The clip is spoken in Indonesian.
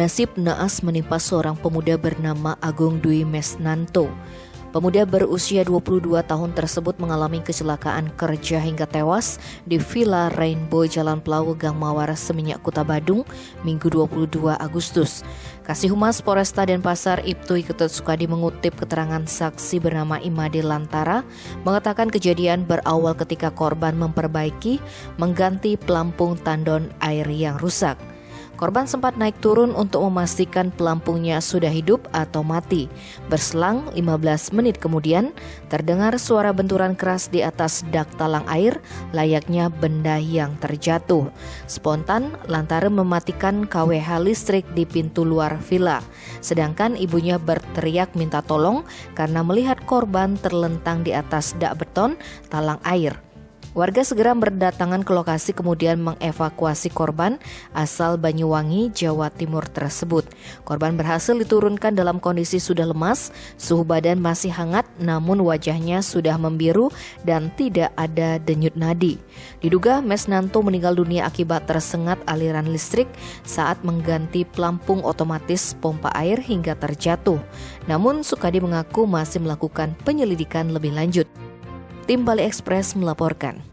Nasib naas menimpa seorang pemuda bernama Agung Dwi Mesnanto. Pemuda berusia 22 tahun tersebut mengalami kecelakaan kerja hingga tewas di Villa Rainbow Jalan Plawu Gang Mawar Seminyak Kuta Badung, Minggu 22 Agustus. Kasih Humas Polresta Denpasar Ibtu Ketut Sukadi mengutip keterangan saksi bernama Imade Lantara, mengatakan kejadian berawal ketika korban memperbaiki mengganti pelampung tandon air yang rusak. Korban sempat naik turun untuk memastikan pelampungnya sudah hidup atau mati. Berselang 15 menit kemudian, terdengar suara benturan keras di atas dak talang air, layaknya benda yang terjatuh. Spontan, Lantara mematikan KWH listrik di pintu luar villa. Sedangkan ibunya berteriak minta tolong karena melihat korban terlentang di atas dak beton talang air. Warga segera berdatangan ke lokasi kemudian mengevakuasi korban asal Banyuwangi, Jawa Timur tersebut. Korban berhasil diturunkan dalam kondisi sudah lemas, suhu badan masih hangat namun wajahnya sudah membiru dan tidak ada denyut nadi. Diduga Mesnanto meninggal dunia akibat tersengat aliran listrik saat mengganti pelampung otomatis pompa air hingga terjatuh. Namun Sukadi mengaku masih melakukan penyelidikan lebih lanjut. Tim Bali Express melaporkan.